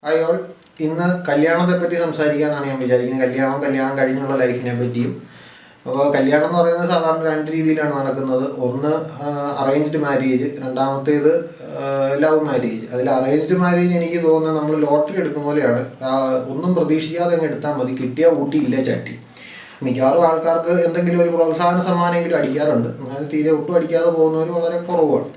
Hi all, ഇന്ന് കല്യാണത്തെ പറ്റി സംസാരിക്കാനാണ് ഞാൻ വിചാരിക്കുന്നത്. കല്യാണം കഴിഞ്ഞുള്ള ലൈഫിനെ പറ്റിയും. അപ്പോൾ കല്യാണം എന്ന് പറയുന്നത് സാധാരണ രണ്ട് രീതിയിലാണ് നടക്കുന്നത്. ഒന്ന് അറേഞ്ച്ഡ് മാരേജ്, രണ്ടാമത്തേത് ലവ് മാരേജ്. അതിൽ അറേഞ്ച്ഡ് മാരേജ് എനിക്ക് തോന്നുന്നത് നമ്മൾ ലോട്ടറി എടുക്കുന്ന പോലെയാണ്. ഒന്നും പ്രതീക്ഷിക്കാതെ അങ്ങ് എടുത്താൽ മതി, കിട്ടിയാൽ ഊട്ടിയില്ല ചട്ടി. മിക്കവാറും ആൾക്കാർക്ക് എന്തെങ്കിലും ഒരു പ്രോത്സാഹന സമ്മാനമെങ്കിലും അടിക്കാറുണ്ട്, എന്നാൽ തീരെ ഒട്ടും അടിക്കാതെ പോകുന്നവർ വളരെ കുറവാണ്.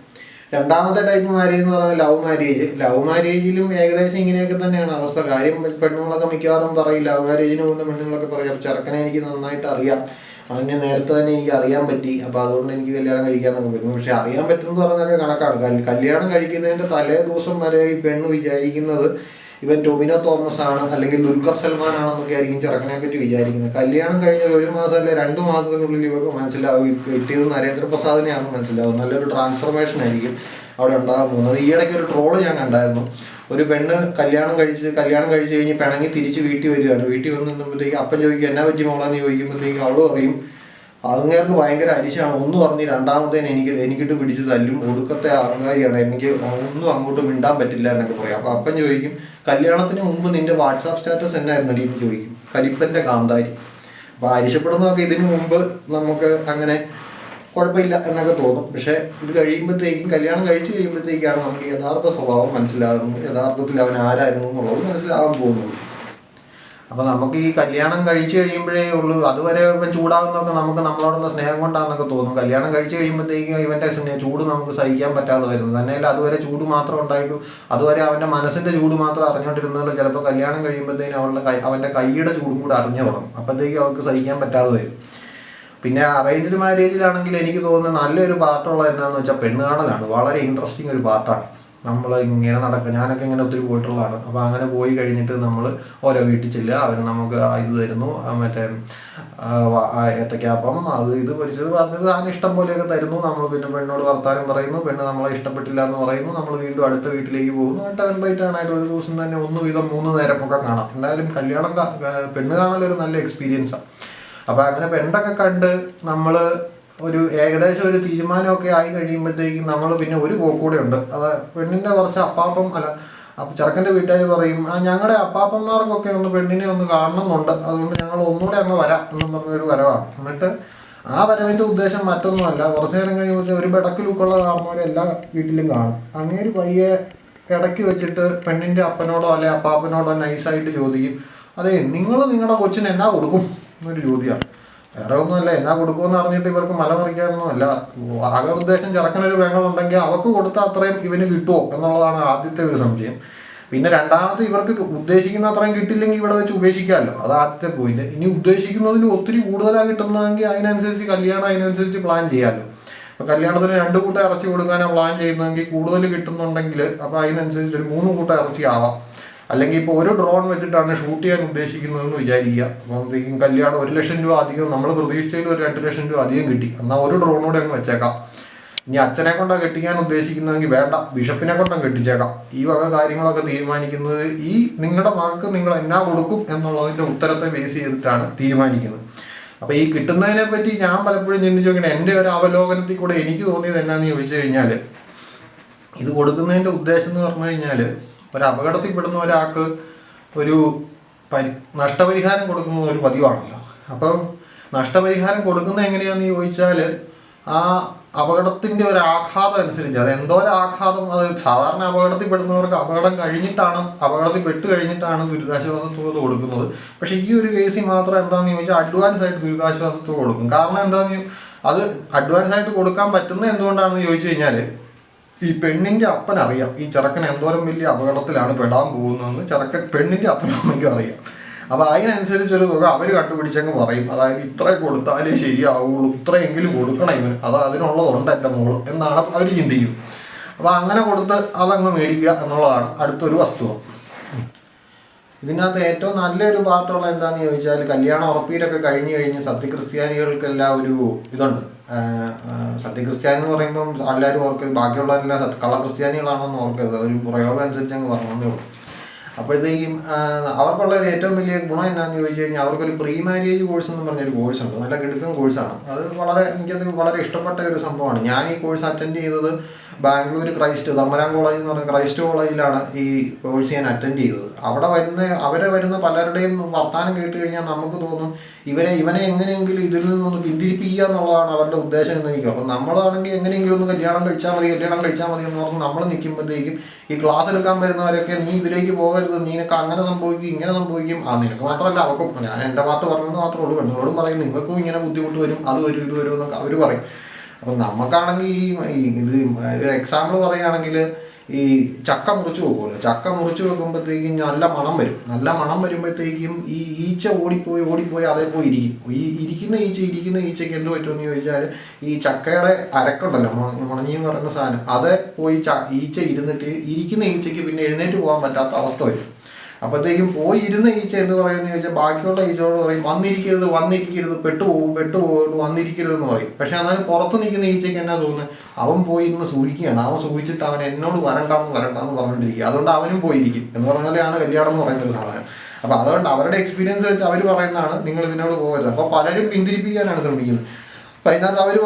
രണ്ടാമത്തെ ടൈപ്പ് മാരേജ് എന്ന് പറയുന്നത് ലവ് മാരേജ്. ലവ് മാരേജിലും ഏകദേശം ഇങ്ങനെയൊക്കെ തന്നെയാണ് അവസ്ഥ. കാര്യം പെണ്ണുങ്ങളൊക്കെ മിക്കവാറും പറയും, ലവ് മാരേജിന് പോകുന്ന പെണ്ണുങ്ങളൊക്കെ പറയും ചെറുക്കനെ എനിക്ക് നന്നായിട്ട് അറിയാം, അവനെ നേരത്തെ തന്നെ എനിക്ക് അറിയാൻ പറ്റി, അപ്പോൾ അതുകൊണ്ട് എനിക്ക് കല്യാണം കഴിക്കാമെന്നൊക്കെ പറ്റും. പക്ഷെ അറിയാൻ പറ്റുമെന്ന് പറഞ്ഞൊക്കെ കണക്കാണ്. കല്യാണം കഴിക്കുന്നതിൻ്റെ തലേ ദിവസം വരെ ഈ പെണ്ണ് വിചാരിക്കുന്നത് ഇവൻ ടൊവിനോ തോമസ് ആണ് അല്ലെങ്കിൽ ദുൽഖർ സൽമാൻ ആണെന്നൊക്കെ ആയിരിക്കും ചെറുക്കനെ പറ്റി വിചാരിക്കുന്നത്. കല്യാണം കഴിഞ്ഞ 1 മാസം അല്ലെ 2 മാസത്തിനുള്ളിൽ ഇവർക്ക് മനസ്സിലാവും കിട്ടിയത് നരേന്ദ്രപ്രസാദിനെയാണെന്ന് മനസ്സിലാവും. നല്ലൊരു ട്രാൻസ്ഫർമേഷൻ ആയിരിക്കും അവിടെ ഉണ്ടാകുന്നത്. ഈയിടയ്ക്ക് ഒരു ട്രോള് ഞാൻ കണ്ടായിരുന്നു. ഒരു പെണ്ണ് കല്യാണം കഴിച്ച് കഴിഞ്ഞ് പിണങ്ങി തിരിച്ച് വീട്ടിൽ വരികയാണ്. വീട്ടിൽ വന്ന് നിന്നപ്പോഴത്തേക്ക് അപ്പൻ ചോദിക്കും എന്നാ പറ്റി മോളെന്ന് ചോദിക്കുമ്പോഴത്തേക്ക് അവള് പറയും അങ്ങേർക്ക് ഭയങ്കര അരിശാണ്, ഒന്ന് പറഞ്ഞ് രണ്ടാമത്തേന് എനിക്കിട്ട് പിടിച്ച് തല്ലും, ഒടുക്കത്തെ അഹങ്കാരിയാണ്, എനിക്ക് ഒന്നും അങ്ങോട്ട് മിണ്ടാൻ പറ്റില്ല എന്നൊക്കെ പറയും. അപ്പോൾ അപ്പൻ ചോദിക്കും കല്യാണത്തിന് മുമ്പ് നിന്റെ വാട്സാപ്പ് സ്റ്റാറ്റസ് എന്നായിരുന്നു എന്ന് ചോദിക്കും. കലിപ്പൻ്റെ കാന്താരി. അപ്പോൾ അരിശപ്പെടുന്നതൊക്കെ ഇതിനു മുമ്പ് നമുക്ക് അങ്ങനെ കുഴപ്പമില്ല എന്നൊക്കെ തോന്നും. പക്ഷേ ഇത് കല്യാണം കഴിച്ച് കഴിയുമ്പോഴത്തേക്കാണ് നമുക്ക് യഥാർത്ഥ സ്വഭാവം മനസ്സിലാകുന്നത്, യഥാർത്ഥത്തിൽ അവൻ ആരായിരുന്നു എന്നുള്ളത് മനസ്സിലാകാൻ പോകുന്നത്. അപ്പോൾ നമുക്ക് ഈ കല്യാണം കഴിച്ച് കഴിയുമ്പോഴേ ഉള്ളൂ, അതുവരെ ഇപ്പം ചൂടാകുന്നതൊക്കെ നമുക്ക് നമ്മളോടുള്ള സ്നേഹം കൊണ്ടാണെന്നൊക്കെ തോന്നും. കല്യാണം കഴിച്ച് കഴിയുമ്പോഴത്തേക്കും ഇവൻ്റെ ചൂട് നമുക്ക് സഹിക്കാൻ പറ്റാതെ വരുന്നത്. തന്നെയല്ല അതുവരെ ചൂട് മാത്രം ഉണ്ടായിരിക്കും, അതുവരെ അവൻ്റെ മനസ്സിൻ്റെ ചൂട് മാത്രം അറിഞ്ഞുകൊണ്ടിരുന്നത് ചിലപ്പോൾ കല്യാണം കഴിയുമ്പോഴത്തേക്കും അവൻ്റെ കൈയുടെ ചൂടും കൂടെ അറിഞ്ഞു തുടങ്ങും. അപ്പോഴത്തേക്കും അവർക്ക് സഹിക്കാൻ പറ്റാതെ വരും. പിന്നെ അറേഞ്ച്ഡ് മാരേജിലാണെങ്കിൽ എനിക്ക് തോന്നുന്നത് നല്ലൊരു പാർട്ടുള്ളത് എന്താണെന്ന് വെച്ചാൽ പെണ്ണ് കാണലാണ്. വളരെ ഇൻട്രസ്റ്റിംഗ് ഒരു പാർട്ടാണ്. നമ്മൾ ഇങ്ങനെ ഞാനൊക്കെ ഇങ്ങനെ ഒത്തിരി പോയിട്ടുള്ളതാണ്. അപ്പോൾ അങ്ങനെ പോയി കഴിഞ്ഞിട്ട് നമ്മൾ ഓരോ വീട്ടിൽ ചെല്ലുക, അവർ നമുക്ക് ഇത് തരുന്നു, മറ്റേ ഏത്തക്കാപ്പം ഇത് പൊരിച്ചത് പറഞ്ഞത് അതിന് ഇഷ്ടം പോലെയൊക്കെ തരുന്നു. നമ്മൾ പിന്നെ പെണ്ണോട് വർത്താനം പറയുന്നു, പെണ്ണ് നമ്മളെ ഇഷ്ടപ്പെട്ടില്ല എന്ന് പറയുന്നു, നമ്മൾ വീണ്ടും അടുത്ത വീട്ടിലേക്ക് പോകുന്നു. ടേൺ ബൈ ടേൺ ആയിട്ട് ഒരു ദിവസം തന്നെ 1 വീതം 3 നേരമൊക്കെ കാണാം. എന്തായാലും പെണ്ണ് കാണലൊരു നല്ല എക്സ്പീരിയൻസാണ്. അപ്പോൾ അങ്ങനെ പെണ്ണൊക്കെ കണ്ട് നമ്മൾ ഒരു ഏകദേശം ഒരു തീരുമാനമൊക്കെ ആയി കഴിയുമ്പോഴത്തേക്കും നമ്മൾ പിന്നെ ഒരു പോക്കൂടെ ഉണ്ട്. അത് പെണ്ണിൻ്റെ കുറച്ച് ചെറുക്കൻ്റെ വീട്ടുകാർ പറയും ഞങ്ങളുടെ അപ്പാപ്പന്മാർക്കൊക്കെ പെണ്ണിനെ ഒന്ന് കാണണമെന്നുണ്ട്, അതുകൊണ്ട് ഞങ്ങൾ ഒന്നുകൂടെ അങ്ങ് വരാം എന്നും പറഞ്ഞൊരു വരവാണ്. എന്നിട്ട് ആ വരവിൻ്റെ ഉദ്ദേശം മറ്റൊന്നുമല്ല, കുറച്ച് നേരം കഴിഞ്ഞ് ഒരു ബെടക്ക് ലുക്കുള്ള കാണുന്നവരെ എല്ലാ വീട്ടിലും കാണും. അങ്ങേര് പയ്യെ ഇടയ്ക്ക് വെച്ചിട്ട് പെണ്ണിൻ്റെ അപ്പനോടോ അല്ലെ അപ്പാപ്പനോടോ നൈസായിട്ട് ചോദിക്കും, അതെ നിങ്ങൾ നിങ്ങളുടെ കൊച്ചിന് എന്നാ കൊടുക്കും എന്നൊരു ചോദ്യമാണ്. വേറെ ഒന്നുമല്ല, എന്നാ കൊടുക്കുമെന്ന് അറിഞ്ഞിട്ട് ഇവർക്ക് മലമറിക്കാനൊന്നുമല്ല. ആകെ ഉദ്ദേശം ചെറുക്കനൊരു പെങ്ങളുണ്ടെങ്കിൽ അവർക്ക് കൊടുത്താൽ അത്രയും ഇവന് കിട്ടുമോ എന്നുള്ളതാണ് ആദ്യത്തെ ഒരു സംശയം. പിന്നെ രണ്ടാമത്തെ ഇവർക്ക് ഉദ്ദേശിക്കുന്ന അത്രയും കിട്ടില്ലെങ്കിൽ ഇവിടെ വെച്ച് ഉപേക്ഷിക്കാമല്ലോ, അത് ആദ്യത്തെ പോയിന്റ്. ഇനി ഉദ്ദേശിക്കുന്നതിൽ ഒത്തിരി കൂടുതലാണ് കിട്ടുന്നതെങ്കിൽ അതിനനുസരിച്ച് അതിനനുസരിച്ച് പ്ലാൻ ചെയ്യാമല്ലോ. അപ്പോൾ കല്യാണത്തിന് 2 കൂട്ടം ഇറച്ചി കൊടുക്കാനാണ് പ്ലാൻ ചെയ്യുന്നതെങ്കിൽ കൂടുതൽ കിട്ടുന്നുണ്ടെങ്കിൽ അപ്പോൾ അതിനനുസരിച്ച് ഒരു 3 കൂട്ടം ഇറച്ചി ആവാം. അല്ലെങ്കിൽ ഇപ്പോൾ ഒരു ഡ്രോൺ വെച്ചിട്ടാണ് ഷൂട്ട് ചെയ്യാൻ ഉദ്ദേശിക്കുന്നതെന്ന് വിചാരിക്കുക. അപ്പം കല്യാണം 1 ലക്ഷം രൂപ അധികം, നമ്മൾ പ്രതീക്ഷിച്ചതിൽ ഒരു 2 ലക്ഷം രൂപ അധികം കിട്ടി, എന്നാൽ ഒരു ഡ്രോണൂടെ അങ്ങ് വെച്ചേക്കാം. ഇനി അച്ഛനെ കൊണ്ടാണ് കെട്ടിക്കാൻ ഉദ്ദേശിക്കുന്നതെങ്കിൽ വേണ്ട, ബിഷപ്പിനെ കൊണ്ടാണ് കെട്ടിച്ചേക്കാം. ഈ വക കാര്യങ്ങളൊക്കെ തീരുമാനിക്കുന്നത് ഈ നിങ്ങളുടെ മകൾക്ക് നിങ്ങൾ എന്നാ കൊടുക്കും എന്നുള്ളതിൻ്റെ ഉത്തരത്തെ ബേസ് ചെയ്തിട്ടാണ് തീരുമാനിക്കുന്നത്. അപ്പോൾ ഈ കിട്ടുന്നതിനെ പറ്റി ഞാൻ പലപ്പോഴും ചിന്തിച്ചു നോക്കണം. എൻ്റെ ഒരു അവലോകനത്തിൽ കൂടെ എനിക്ക് തോന്നിയത് എന്നാന്ന് ചോദിച്ചു കഴിഞ്ഞാൽ, ഇത് കൊടുക്കുന്നതിൻ്റെ ഉദ്ദേശം എന്ന് പറഞ്ഞു കഴിഞ്ഞാൽ ഒരു അപകടത്തിൽപ്പെടുന്ന ഒരാൾക്ക് ഒരു നഷ്ടപരിഹാരം കൊടുക്കുന്നത് ഒരു പതിവാണല്ലോ. അപ്പം നഷ്ടപരിഹാരം കൊടുക്കുന്നത് എങ്ങനെയാണെന്ന് ചോദിച്ചാൽ ആ അപകടത്തിൻ്റെ ഒരു ആഘാതം അനുസരിച്ച്, അത് എന്തോ ഒരു ആഘാതം, അത് സാധാരണ അപകടത്തിൽപ്പെടുന്നവർക്ക് അപകടത്തിൽ പെട്ട് കഴിഞ്ഞിട്ടാണ് ദുരിതാശ്വാസ തുക കൊടുക്കുന്നത്. പക്ഷേ ഈ ഒരു കേസിൽ മാത്രം എന്താണെന്ന് ചോദിച്ചാൽ അഡ്വാൻസ് ആയിട്ട് ദുരിതാശ്വാസ തുക കൊടുക്കും. കാരണം എന്താണെന്ന് അത് അഡ്വാൻസ് ആയിട്ട് കൊടുക്കാൻ പറ്റുന്നത് എന്തുകൊണ്ടാണെന്ന് ചോദിച്ചു കഴിഞ്ഞാൽ ഈ പെണ്ണിൻ്റെ അപ്പനറിയാം ഈ ചെറുക്കൻ എന്തോരം വലിയ അപകടത്തിലാണ് പെടാൻ പോകുന്നതെന്ന് പെണ്ണിൻ്റെ അപ്പനും അമ്മയ്ക്കും അറിയാം. അപ്പോൾ അതിനനുസരിച്ചൊരു തുക അവർ കണ്ടുപിടിച്ചങ്ങ് പറയും. അതായത് ഇത്ര കൊടുത്താലേ ശരിയാവുള്ളൂ, ഇത്രയെങ്കിലും കൊടുക്കണം ഇവന്, അതിനുള്ളതുണ്ട് എൻ്റെ മോള് എന്നാണ് അവർ ചിന്തിക്കും. അപ്പോൾ അങ്ങനെ കൊടുത്ത് അതങ്ങ് മേടിക്കുക എന്നുള്ളതാണ് അടുത്തൊരു വസ്തുത. ഇതിനകത്ത് ഏറ്റവും നല്ലൊരു പാർട്ടുള്ള എന്താണെന്ന് ചോദിച്ചാൽ, കല്യാണം ഉറപ്പിയിലൊക്കെ കഴിഞ്ഞ് സത്യക്രിസ്ത്യാനികൾക്കെല്ലാം ഒരു ഇതുണ്ട്. സത്യക്രിസ്ത്യാനി എന്ന് പറയുമ്പം എല്ലാവരും ഓർക്കരുത്, ബാക്കിയുള്ളവരെല്ലാം കള്ളക്രിസ്ത്യാനികളാണെന്ന് ഓർക്കരുത്, അതൊരു പ്രയോഗം അനുസരിച്ച് അങ്ങ് പറഞ്ഞതേ ഉള്ളൂ. അപ്പോഴത്തേക്കും അവർക്കുള്ള ഒരു ഏറ്റവും വലിയ ഗുണം എന്നാന്ന് ചോദിച്ചു കഴിഞ്ഞാൽ അവർക്കൊരു പ്രീ മാരേജ് കോഴ്സ് എന്ന് പറഞ്ഞൊരു കോഴ്സുണ്ട്. നല്ല കിടുക്കൻ കോഴ്സാണ് അത്. എനിക്കത് വളരെ ഇഷ്ടപ്പെട്ട ഒരു സംഭവമാണ്. ഞാൻ ഈ കോഴ്സ് അറ്റൻഡ് ചെയ്തത് ബാംഗ്ലൂർ ക്രൈസ്റ്റ് ധർമ്മരാം കോളേജ് എന്ന് പറഞ്ഞ ക്രൈസ്റ്റ് കോളേജിലാണ് ഈ കോഴ്സ് ഞാൻ അറ്റൻഡ് ചെയ്തത്. അവിടെ വരുന്ന പലരുടെയും വർത്തമാനം കേട്ട് കഴിഞ്ഞാൽ നമുക്ക് തോന്നും ഇവനെ എങ്ങനെയെങ്കിലും ഇതിൽ നിന്നൊന്ന് പിന്തിരിപ്പിക്കുക എന്നുള്ളതാണ് അവരുടെ ഉദ്ദേശം എന്ന് എനിക്ക്. അപ്പം നമ്മളാണെങ്കിൽ എങ്ങനെയെങ്കിലും ഒന്ന് കല്യാണം കഴിച്ചാൽ മതി എന്ന് പറഞ്ഞ് നമ്മൾ നിൽക്കുമ്പോഴത്തേക്കും ഈ ക്ലാസ് എടുക്കാൻ വരുന്നവരൊക്കെ നീ ഇതിലേക്ക് പോകരുത്, നിനക്ക് അങ്ങനെ സംഭവിക്കും ഇങ്ങനെ സംഭവിക്കും. നിനക്ക് മാത്രമല്ല അവർക്കും, ഞാൻ എൻ്റെ പാർട്ട് പറഞ്ഞെന്ന് മാത്രമേ ഉള്ളൂ, പെണ്ണുങ്ങളോടും പറയും നിങ്ങൾക്കും ഇങ്ങനെ ബുദ്ധിമുട്ട് വരും, അത് വരും ഇത് വരും എന്നൊക്കെ അവർ പറയും. അപ്പം നമുക്കാണെങ്കിൽ ഇത് ഒരു എക്സാമ്പിൾ പറയുകയാണെങ്കിൽ ഈ ചക്ക മുറിച്ച് വെക്കുമല്ലോ, ചക്ക മുറിച്ച് വെക്കുമ്പോഴത്തേക്കും നല്ല മണം വരും. നല്ല മണം വരുമ്പോഴത്തേക്കും ഈ ഈച്ച ഓടിപ്പോയി അതേ പോയി ഇരിക്കും. ഇരിക്കുന്ന ഈച്ചയ്ക്ക് എന്ത് പറ്റുമെന്ന് ചോദിച്ചാൽ ഈ ചക്കയുടെ അരക്കുണ്ടല്ലോ, മുണഞ്ഞിന്ന് പറയുന്ന സാധനം, അത് പോയി ഈച്ച ഇരുന്നിട്ട് ഇരിക്കുന്ന ഈച്ചയ്ക്ക് പിന്നെ എഴുന്നേറ്റ് പോകാൻ പറ്റാത്ത അവസ്ഥ വരും. അപ്പോഴത്തേക്കും പോയി ഇരുന്ന ഈച്ച എന്ന് പറയുന്നത് ചോദിച്ചാൽ ബാക്കിയുള്ള ഈച്ചയോട് പറയും വന്നിരിക്കരുത് പെട്ടുപോകും വന്നിരിക്കരുത് എന്ന് പറയും. പക്ഷെ എന്നാലും പുറത്ത് നിൽക്കുന്ന ഈച്ചയ്ക്ക് എന്നാ തോന്നുന്നത്, അവൻ പോയി ഇരുന്ന് സൂചിക്കുകയാണ്. അവൻ സൂചിച്ചിട്ട് അവൻ എന്നോട് വരണ്ടാന്ന് പറഞ്ഞുകൊണ്ടിരിക്കുക. അതുകൊണ്ട് അവനും പോയിരിക്കും എന്ന് പറഞ്ഞാലാണ് കല്യാണം എന്ന് പറയുന്നൊരു സാധനം. അപ്പോൾ അതുകൊണ്ട് അവരുടെ എക്സ്പീരിയൻസ് വെച്ച് അവർ പറയുന്നതാണ് നിങ്ങൾ ഇതിനോട് പോകരുത്. അപ്പോൾ പലരും പിന്തിരിപ്പിക്കാനാണ് ശ്രമിക്കുന്നത്. അപ്പം അതിനകത്ത് അവർ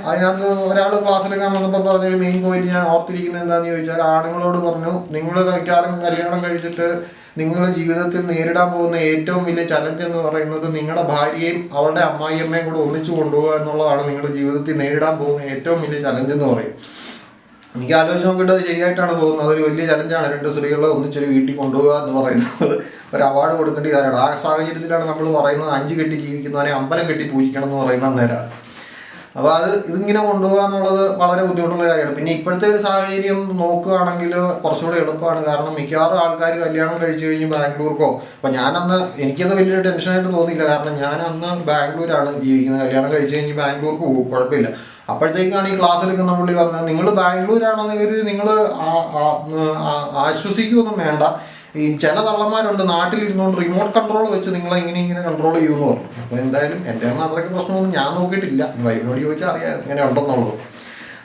അതിനകത്ത് ഒരാൾ ക്ലാസ്സിലെടുക്കാൻ വന്നപ്പോൾ പറഞ്ഞൊരു മെയിൻ പോയിന്റ് ഞാൻ ഓർത്തിരിക്കുന്നത് എന്താണെന്ന് ചോദിച്ചാൽ, ആണുങ്ങളോട് പറഞ്ഞു നിങ്ങൾ കല്യാണം കഴിച്ചിട്ട് നിങ്ങളുടെ ജീവിതത്തിൽ നേരിടാൻ പോകുന്ന ഏറ്റവും വലിയ ചലഞ്ച് എന്ന് പറയുന്നത് നിങ്ങളുടെ ഭാര്യയും അവളുടെ അമ്മായിയമ്മയും കൂടെ ഒന്നിച്ചു കൊണ്ടുപോകുക എന്നുള്ളതാണ് നിങ്ങളുടെ ജീവിതത്തിൽ നേരിടാൻ പോകുന്ന ഏറ്റവും വലിയ ചലഞ്ച് എന്ന് പറയും. എനിക്ക് ആലോചിച്ച് നോക്കിയിട്ട് അത് ശരിയായിട്ടാണ് തോന്നുന്നത്. അതൊരു വലിയ ചലഞ്ചാണ്, 2 സ്ത്രീകളെ ഒന്നിച്ചൊരു വീട്ടിൽ കൊണ്ടുപോകുക എന്ന് പറയുന്നത്. ഒരു അവാർഡ് കൊടുക്കേണ്ട കാര്യമാണ്. ആ സാഹചര്യത്തിലാണ് നമ്മൾ പറയുന്നത് 5 കെട്ടി ജീവിക്കുന്നവനെ അമ്പലം കെട്ടി പൂജിക്കണം എന്ന് പറയുന്ന നേരമാണ്. അപ്പോൾ ഇതിങ്ങനെ കൊണ്ടുപോകുക എന്നുള്ളത് വളരെ ബുദ്ധിമുട്ടുള്ള കാര്യമാണ്. പിന്നെ ഇപ്പോഴത്തെ ഒരു സാഹചര്യം നോക്കുകയാണെങ്കിൽ കുറച്ചുകൂടെ എളുപ്പമാണ്. കാരണം മിക്കവാറും ആൾക്കാർ കല്യാണം കഴിച്ചു കഴിഞ്ഞ് ബാംഗ്ലൂർക്കോ, അപ്പോൾ എനിക്കത് വലിയൊരു ടെൻഷനായിട്ട് തോന്നിയില്ല. കാരണം ഞാൻ അന്ന് ബാംഗ്ലൂരാണ് ജീവിക്കുന്നത്. കല്യാണം കഴിച്ചു കഴിഞ്ഞ് ബാംഗ്ലൂർക്ക് പോകും, കുഴപ്പമില്ല. അപ്പോഴത്തേക്കാണ് ഈ ക്ലാസ് എടുക്കുന്ന പുള്ളി പറഞ്ഞത്, നിങ്ങൾ ബാംഗ്ലൂരാണെന്നെങ്കിൽ നിങ്ങൾ ആശ്വസിക്കുകയൊന്നും വേണ്ട, ഈ ചില തള്ളന്മാരുണ്ട് നാട്ടിലിരുന്നുകൊണ്ട് റിമോട്ട് കൺട്രോൾ വെച്ച് നിങ്ങളെ ഇങ്ങനെ കൺട്രോൾ ചെയ്യുമെന്ന് പറഞ്ഞു. അപ്പോൾ എന്തായാലും എൻ്റെ ഒന്നും അത്രയ്ക്ക് പ്രശ്നമൊന്നും ഞാൻ നോക്കിയിട്ടില്ല. വൈഫിനോട് ചോദിച്ചാൽ അറിയാം എങ്ങനെ ഉണ്ടെന്നുള്ളത്.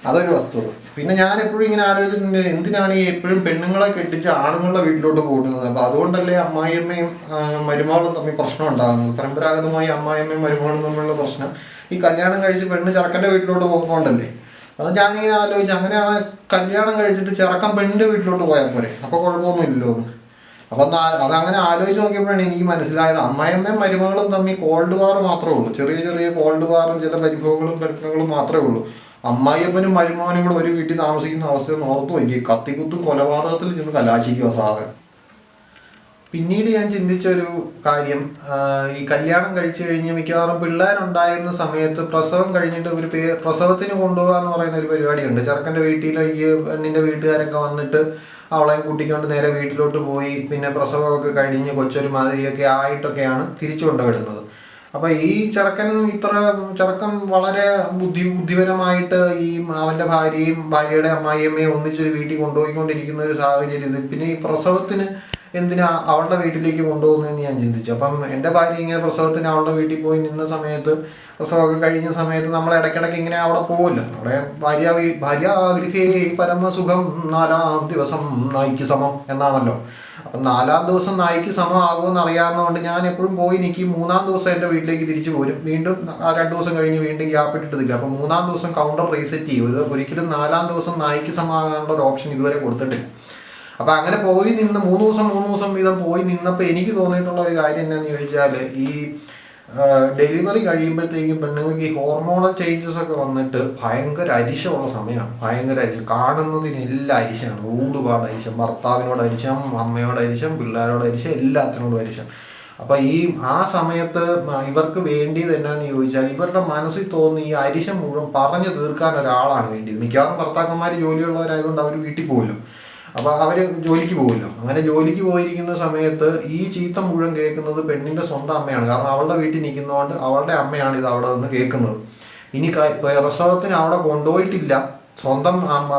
അതൊരു വസ്തുത. പിന്നെ ഞാൻ എപ്പോഴും ഇങ്ങനെ ആലോചിച്ചിട്ടുണ്ട്, എന്തിനാണ് ഈ എപ്പോഴും പെണ്ണുങ്ങളെ കെട്ടിച്ച് ആണുങ്ങളുടെ വീട്ടിലോട്ട് പോകുന്നത്? അപ്പോൾ അതുകൊണ്ടല്ലേ അമ്മായിയമ്മയും മരുമകളും തമ്മിൽ പ്രശ്നം ഉണ്ടാകുന്നത്. പരമ്പരാഗതമായി അമ്മായിയമ്മയും മരുമകളും തമ്മിലുള്ള പ്രശ്നം ഈ കല്യാണം കഴിച്ച് പെണ്ണ് ചെറുക്കൻ്റെ വീട്ടിലോട്ട് പോകുന്നതുകൊണ്ടല്ലേ. അത് ഞാനിങ്ങനെ ആലോചിച്ച്, അങ്ങനെയാണ് കല്യാണം കഴിച്ചിട്ട് ചെറുക്കൻ പെണ്ണിൻ്റെ വീട്ടിലോട്ട് പോയാൽ പോരെ, അപ്പോൾ കുഴപ്പമൊന്നുമില്ലല്ലോ. അപ്പം അതങ്ങനെ ആലോചിച്ച് നോക്കിയപ്പോഴാണ് എനിക്ക് മനസ്സിലായത്, അമ്മായിയമ്മയും മരുമകളും തമ്മിൽ കോൾഡ് വാർ മാത്രമേ ഉള്ളൂ. ചെറിയ കോൾഡ് വാറും ചില പരിഭവങ്ങളും പ്രശ്നങ്ങളും മാത്രമേ ഉള്ളൂ. അമ്മായിയപ്പനും മരുമകനും കൂടെ ഒരു വീട്ടിൽ താമസിക്കുന്ന അവസ്ഥയൊന്നും ഓർത്തു നോക്കി, കത്തിക്കുത്തും കൊലപാതകത്തിൽ ചെന്ന് കലാശിക്കുക സാധനം. പിന്നീട് ഞാൻ ചിന്തിച്ചൊരു കാര്യം, ഈ കല്യാണം കഴിച്ചു കഴിഞ്ഞ് മിക്കവാറും പിള്ളേരുണ്ടായിരുന്ന സമയത്ത് പ്രസവം കഴിഞ്ഞിട്ട് ഒരു പ്രസവത്തിന് കൊണ്ടുപോകുക എന്ന് പറയുന്ന ഒരു പരിപാടിയുണ്ട്. ചെറുക്കൻ്റെ വീട്ടിലേക്ക് പെണ്ണിൻ്റെ വീട്ടുകാരൊക്കെ വന്നിട്ട് അവളെയും കൂട്ടിക്കൊണ്ട് നേരെ വീട്ടിലോട്ട് പോയി പിന്നെ പ്രസവമൊക്കെ കഴിഞ്ഞ് കൊച്ചൊരു മാതിരിയൊക്കെ ആയിട്ടൊക്കെയാണ് തിരിച്ചു കൊണ്ടുവിടുന്നത്. അപ്പോൾ ഈ ചെറുക്കൻ വളരെ ബുദ്ധിപരമായിട്ട് ഈ അവൻ്റെ ഭാര്യയുടെ അമ്മായിയമ്മയും ഒന്നിച്ചൊരു വീട്ടിൽ കൊണ്ടുപോയിക്കൊണ്ടിരിക്കുന്ന ഒരു സാഹചര്യത്തിൽ പിന്നെ ഈ പ്രസവത്തിന് എന്തിനാ അവളുടെ വീട്ടിലേക്ക് കൊണ്ടുപോകുന്നതെന്ന് ഞാൻ ചിന്തിച്ചു. അപ്പം എൻ്റെ ഭാര്യ ഇങ്ങനെ പ്രസവത്തിന് അവളുടെ വീട്ടിൽ പോയി നിന്ന സമയത്ത്, പ്രസവമൊക്കെ കഴിഞ്ഞ സമയത്ത് നമ്മൾ ഇടയ്ക്കിടയ്ക്ക് ഇങ്ങനെ അവിടെ പോകുമല്ലോ. അവിടെ ഭാര്യ ആഗ്രഹേ പരമസുഖം 4-ാം ദിവസം നായിക്ക് സമം എന്നാണല്ലോ. അപ്പം 4-ാം ദിവസം നായിക്ക് സമം ആകുമെന്ന് അറിയാവുന്നതുകൊണ്ട് ഞാൻ എപ്പോഴും പോയി നിൽക്കും. 3-ാം ദിവസം എൻ്റെ വീട്ടിലേക്ക് തിരിച്ചു പോരും. വീണ്ടും 2 ദിവസം കഴിഞ്ഞ് വീണ്ടും ഗ്യാപ്പ് ഇട്ടിട്ടില്ല. അപ്പം 3-ാം ദിവസം കൗണ്ടർ റീസെറ്റ് ചെയ്യും. ഒരിക്കലും 4-ാം ദിവസം നായിക്ക് സമമാകാനുള്ള ഒരു ഓപ്ഷൻ ഇതുവരെ കൊടുത്തിട്ടില്ല. അപ്പം അങ്ങനെ പോയി നിന്ന് 3 ദിവസം വീതം പോയി നിന്നപ്പോൾ എനിക്ക് തോന്നിയിട്ടുള്ള ഒരു കാര്യം എന്താണെന്ന് ചോദിച്ചാൽ, ഈ ഡെലിവറി കഴിയുമ്പോഴത്തേക്കും പെണ്ണുങ്ങൾക്ക് ഈ ഹോർമോണൽ ചേഞ്ചസ് ഒക്കെ വന്നിട്ട് ഭയങ്കര അരിശമുള്ള സമയമാണ്. ഭയങ്കര അരിശം, കാണുന്നതിനെല്ലാം അരിശമാണ്. ഊടുപാട് അരിശം, ഭർത്താവിനോട് അരിശം, അമ്മയോട് അരിശം, പിള്ളേരോട് അരിശം, എല്ലാത്തിനോടും അരിശം. അപ്പം ആ സമയത്ത് ഇവർക്ക് വേണ്ടിയത് എന്നാന്ന് ചോദിച്ചാൽ, ഇവരുടെ മനസ്സിൽ തോന്നുന്ന ഈ അരിശം മുഴുവൻ പറഞ്ഞു തീർക്കാൻ ഒരാളാണ് വേണ്ടിയത്. മിക്കവാറും ഭർത്താക്കന്മാർ ജോലിയുള്ളവരായതുകൊണ്ട് അവർ വീട്ടിൽ പോകുമല്ലോ. അപ്പോൾ അവർ ജോലിക്ക് പോകുമല്ലോ. അങ്ങനെ ജോലിക്ക് പോയിരിക്കുന്ന സമയത്ത് ഈ ചീത്ത മുഴുവൻ കേൾക്കുന്നത് പെണ്ണിൻ്റെ സ്വന്തം അമ്മയാണ്. കാരണം അവളുടെ വീട്ടിൽ നിൽക്കുന്നതുകൊണ്ട് അവളുടെ അമ്മയാണ് ഇത് അവിടെ നിന്ന് കേൾക്കുന്നത്. ഇനി പ്രസവത്തിന് അവിടെ കൊണ്ടുപോയിട്ടില്ല, സ്വന്തം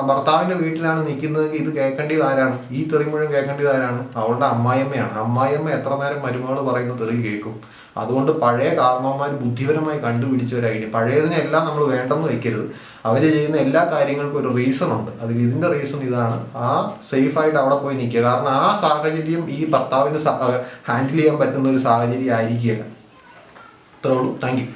ഭർത്താവിൻ്റെ വീട്ടിലാണ് നിൽക്കുന്നതെങ്കിൽ ഇത് കേൾക്കേണ്ടത് ആരാണ്? ഈ തെറി മുഴുവൻ കേൾക്കേണ്ടത് ആരാണ്? അവളുടെ അമ്മായിയമ്മയാണ്. അമ്മായിയമ്മ എത്ര നേരം മരുമകൾ പറയുന്ന തെറി കേൾക്കും. അതുകൊണ്ട് പഴയ കാരണവന്മാർ ബുദ്ധിപരമായി കണ്ടുപിടിച്ച ഒരു ഐഡിയ, പഴയതിനെല്ലാം നമ്മൾ വേണ്ടെന്ന് വയ്ക്കരുത്. അവർ ചെയ്യുന്ന എല്ലാ കാര്യങ്ങൾക്കും ഒരു റീസൺ ഉണ്ട്. ഇതിൻ്റെ റീസൺ ഇതാണ്, സേഫായിട്ട് അവിടെ പോയി നിൽക്കുക. കാരണം ആ സാഹചര്യം ഈ ഭർത്താവിന് ഹാൻഡിൽ ചെയ്യാൻ പറ്റുന്ന ഒരു സാഹചര്യം ആയിരിക്കുകയില്ല. അത്രേ ഉള്ളൂ. Thank you.